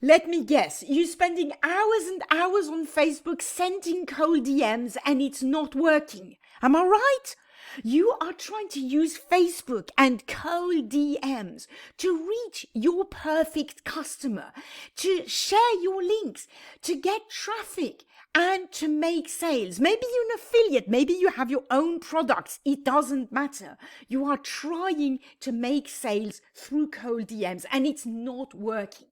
Let me guess, you're spending hours and hours on Facebook sending cold DMs and it's not working. Am I right? You are trying to use Facebook and cold DMs to reach your perfect customer, to share your links, to get traffic and to make sales. Maybe you're an affiliate, maybe you have your own products. It doesn't matter. You are trying to make sales through cold DMs and it's not working.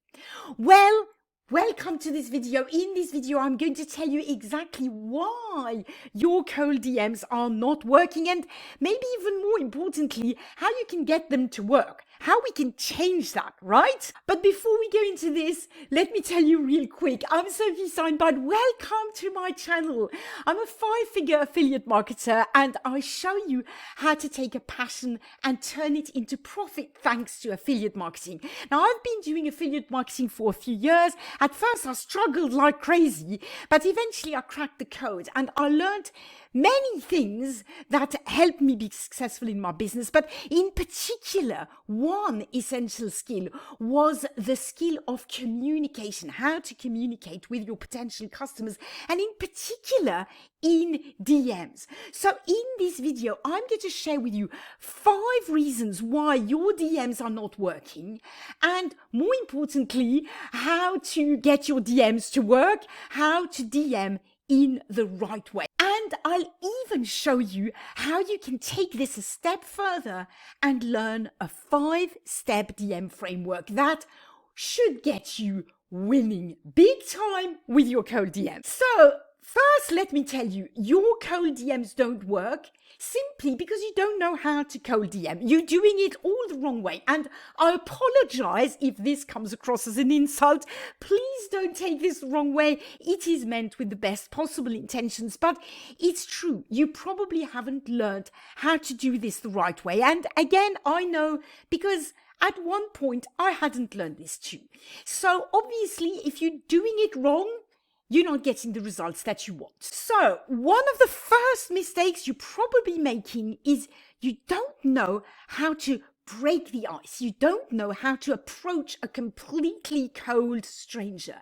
Well, welcome to this video. In this video, I'm going to tell you exactly why your cold DMs are not working and maybe even more importantly, how you can get them to work, how we can change that, right? But before we go into this, let me tell you real quick, I'm Sophie Steinbart. Welcome to my channel. I'm a 5-figure affiliate marketer and I show you how to take a passion and turn it into profit thanks to affiliate marketing. Now, I've been doing affiliate marketing for a few years. At first, I struggled like crazy, but eventually I cracked the code and I learned many things that helped me be successful in my business. But in particular, one essential skill was the skill of communication, how to communicate with your potential customers, and in particular in DMs. So in this video, I'm going to share with you 5 reasons why your DMs are not working, and more importantly, how to get your DMs to work, how to DM in the right way. And I'll even show you how you can take this a step further and learn a 5-step DM framework that should get you winning big time with your cold DMs. So first, let me tell you, your cold DMs don't work simply because you don't know how to cold DM. You're doing it all the wrong way. And I apologize if this comes across as an insult. Please don't take this the wrong way. It is meant with the best possible intentions, but it's true. You probably haven't learned how to do this the right way. And again, I know because at one point I hadn't learned this too. So obviously, if you're doing it wrong, you're not getting the results that you want. So one of the first mistakes you're probably making is you don't know how to break the ice. You don't know how to approach a completely cold stranger.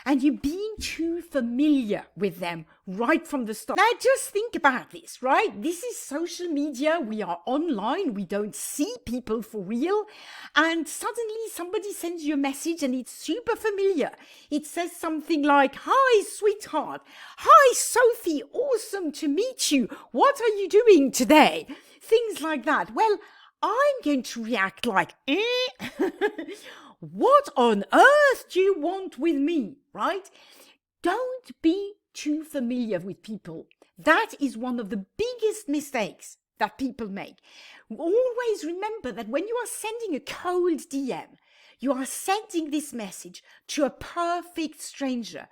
And you're being too familiar with them right from the start. Now just think about this, right? This is social media. We are online. We don't see people for real. And suddenly somebody sends you a message and it's super familiar. It says something like, "Hi, sweetheart. Hi, Sophie. Awesome to meet you. What are you doing today?" Things like that. Well, I'm going to react like, what on earth do you want with me, right? Don't be too familiar with people. That is one of the biggest mistakes that people make. Always remember that when you are sending a cold DM, you are sending this message to a perfect stranger.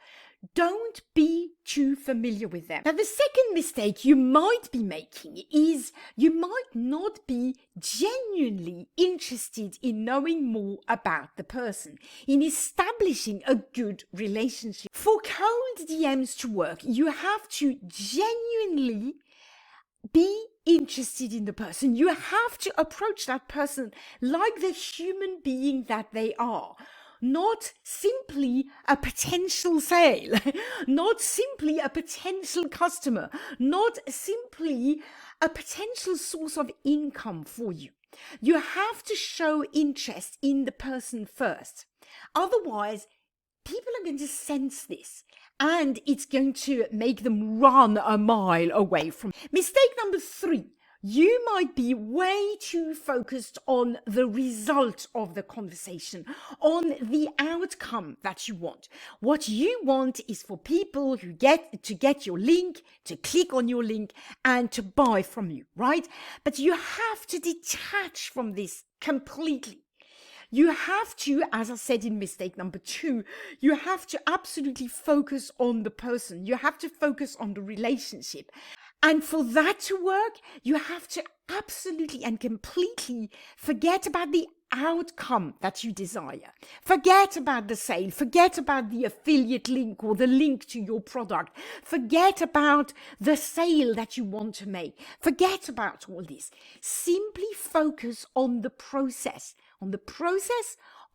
Don't be too familiar with them. Now, the second mistake you might be making is you might not be genuinely interested in knowing more about the person, in establishing a good relationship. For cold DMs to work, you have to genuinely be interested in the person. You have to approach that person like the human being that they are. Not simply a potential sale, not simply a potential customer, not simply a potential source of income for you. You have to show interest in the person first. Otherwise, people are going to sense this and it's going to make them run a mile away from you. Mistake number 3. You might be way too focused on the result of the conversation, on the outcome that you want. What you want is for people who get your link, to click on your link and to buy from you, right? But you have to detach from this completely. You have to, as I said in mistake number 2, you have to absolutely focus on the person. You have to focus on the relationship. And for that to work, you have to absolutely and completely forget about the outcome that you desire. Forget about the sale. Forget about the affiliate link or the link to your product. Forget about the sale that you want to make. Forget about all this. Simply focus on the process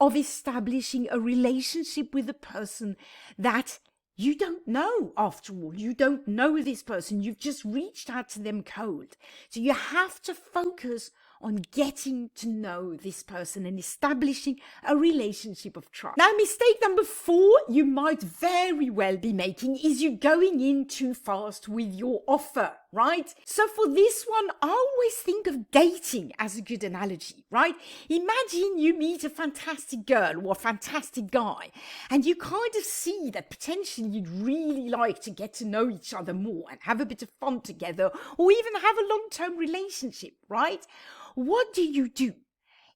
of establishing a relationship with a person that you don't know. After all, you don't know this person. You've just reached out to them cold. So you have to focus on getting to know this person and establishing a relationship of trust. Now, mistake number 4 you might very well be making is you going in too fast with your offer, right? So for this one, I always think of dating as a good analogy, right? Imagine you meet a fantastic girl or a fantastic guy, and you kind of see that potentially you'd really like to get to know each other more and have a bit of fun together, or even have a long-term relationship, right? What do?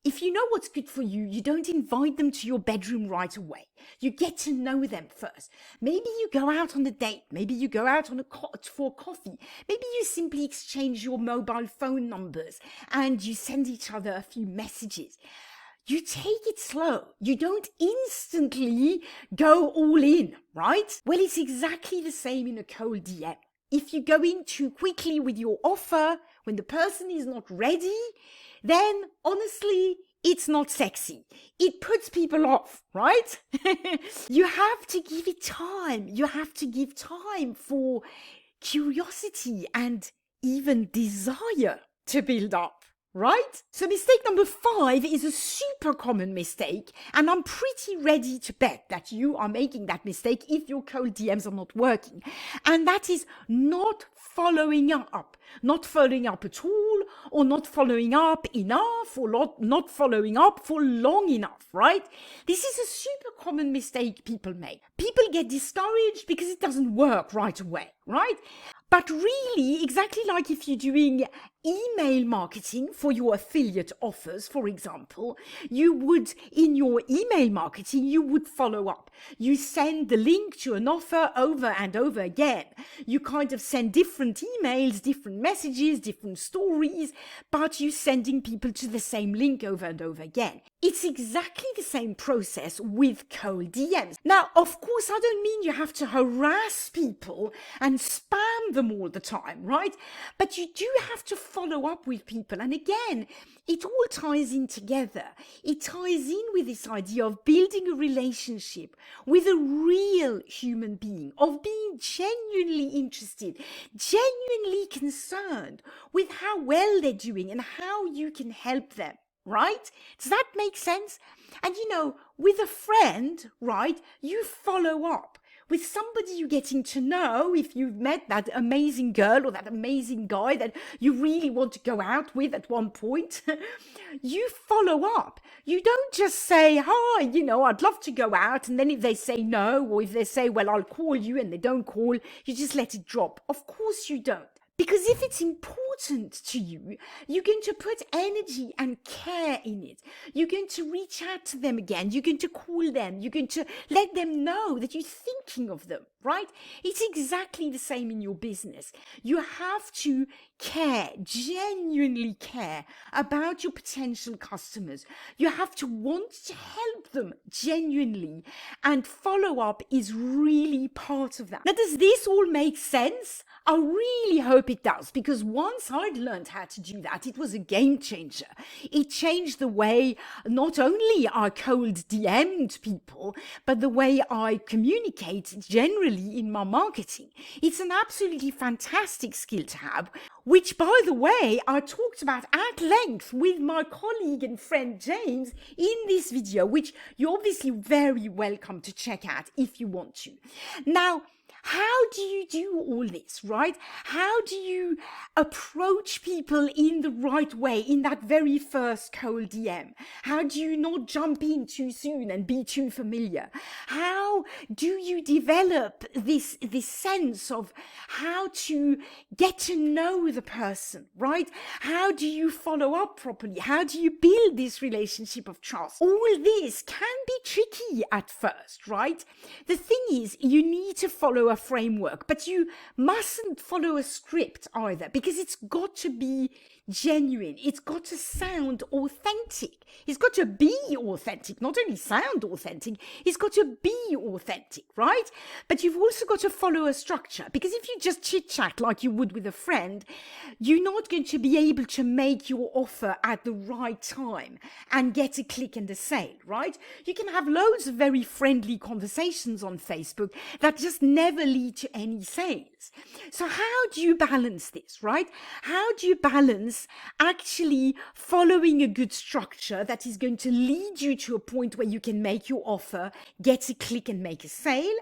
If you know what's good for you, you don't invite them to your bedroom right away. You get to know them first. Maybe you go out on a date. Maybe you go out on for coffee. Maybe you simply exchange your mobile phone numbers and you send each other a few messages. You take it slow. You don't instantly go all in, right? Well, it's exactly the same in a cold DM. If you go in too quickly with your offer, when the person is not ready, then honestly, it's not sexy. It puts people off, right? You have to give it time. You have to give time for curiosity and even desire to build up, right? So mistake number 5 is a super common mistake, and I'm pretty ready to bet that you are making that mistake if your cold DMs are not working. And that is not following up. Not following up at all, or not following up enough, or not following up for long enough, right? This is a super common mistake people make. People get discouraged because it doesn't work right away, right? But really, exactly like if you're doing email marketing for your affiliate offers, for example, you would, in your email marketing, you would follow up. You send the link to an offer over and over again. You kind of send different emails, different messages, different stories, but you're sending people to the same link over and over again. It's exactly the same process with cold DMs. Now, of course, I don't mean you have to harass people and spam them all the time, right? But you do have to follow up with people. And again, it all ties in together. It ties in with this idea of building a relationship with a real human being, of being genuinely interested, genuinely concerned with how well they're doing and how you can help them. Right? Does that make sense? And with a friend, right, you follow up. With somebody you're getting to know, if you've met that amazing girl or that amazing guy that you really want to go out with at one point, you follow up. You don't just say, hi, I'd love to go out. And then if they say no, or if they say, well, I'll call you, and they don't call, you just let it drop. Of course you don't. Because if it's important to you, you're going to put energy and care in it. You're going to reach out to them again. You're going to call them. You're going to let them know that you're thinking of them, right? It's exactly the same in your business. You have to care, genuinely care about your potential customers. You have to want to help them genuinely, and follow up is really part of that. Now, does this all make sense? I really hope it does, because once I'd learned how to do that, it was a game changer. It changed the way not only I cold DM'd people, but the way I communicate generally in my marketing. It's an absolutely fantastic skill to have, which, by the way, I talked about at length with my colleague and friend James in this video, which you're obviously very welcome to check out if you want to. Now, how do you do all this, right? How do you approach people in the right way in that very first cold DM? How do you not jump in too soon and be too familiar? How do you develop this sense of how to get to know the person, right? How do you follow up properly? How do you build this relationship of trust? All this can be tricky at first, right? The thing is, you need to follow a framework, but you mustn't follow a script either, because it's got to be genuine. It's got to sound authentic. It's got to be authentic, not only sound authentic, it's got to be authentic, right? But you've also got to follow a structure, because if you just chit chat like you would with a friend, you're not going to be able to make your offer at the right time and get a click and a sale, right? You can have loads of very friendly conversations on Facebook that just never lead to any sales. So how do you balance this, right? How do you balance actually following a good structure that is going to lead you to a point where you can make your offer, get a click and make a sale,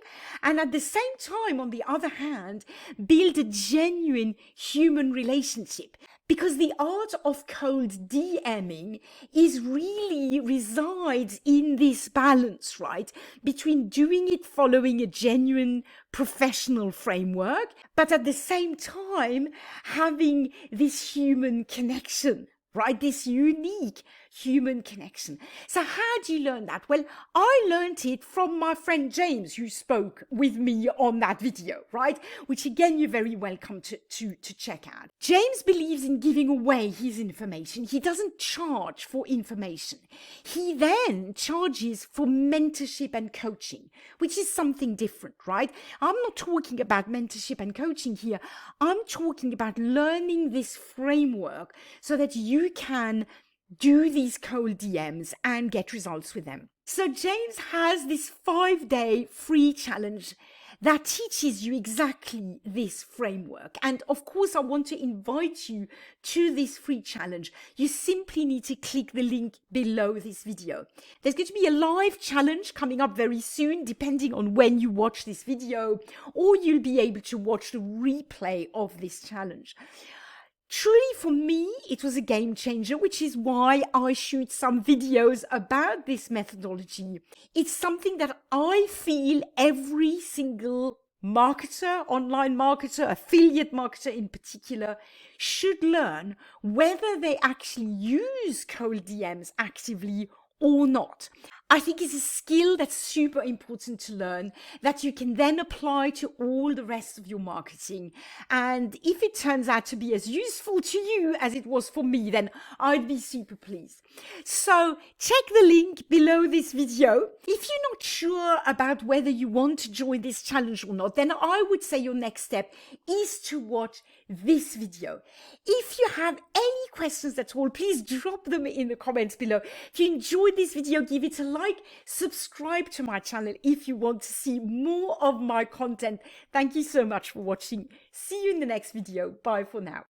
and at the same time, on the other hand, build a genuine human relationship? Because the art of cold DMing is really resides in this balance, right? Between doing it following a genuine professional framework, but at the same time having this human connection, right? This unique human connection. So how do you learn that? Well, I learned it from my friend James, who spoke with me on that video, right? Which again, you're very welcome to check out. James believes in giving away his information. He doesn't charge for information. He then charges for mentorship and coaching, which is something different, right? I'm not talking about mentorship and coaching here. I'm talking about learning this framework so that you can do these cold DMs and get results with them. So James has this 5-day free challenge that teaches you exactly this framework. And of course, I want to invite you to this free challenge. You simply need to click the link below this video. There's going to be a live challenge coming up very soon, depending on when you watch this video, or you'll be able to watch the replay of this challenge. Truly, for me, it was a game changer, which is why I shoot some videos about this methodology. It's something that I feel every single marketer, online marketer, affiliate marketer in particular, should learn, whether they actually use cold DMs actively or not. I think it's a skill that's super important to learn, that you can then apply to all the rest of your marketing. And if it turns out to be as useful to you as it was for me, then I'd be super pleased. So check the link below this video. If you're not sure about whether you want to join this challenge or not, then I would say your next step is to watch this video. If you have any questions at all, please drop them in the comments below. If you enjoyed this video, give it a like, subscribe to my channel if you want to see more of my content. Thank you so much for watching. See you in the next video. Bye for now.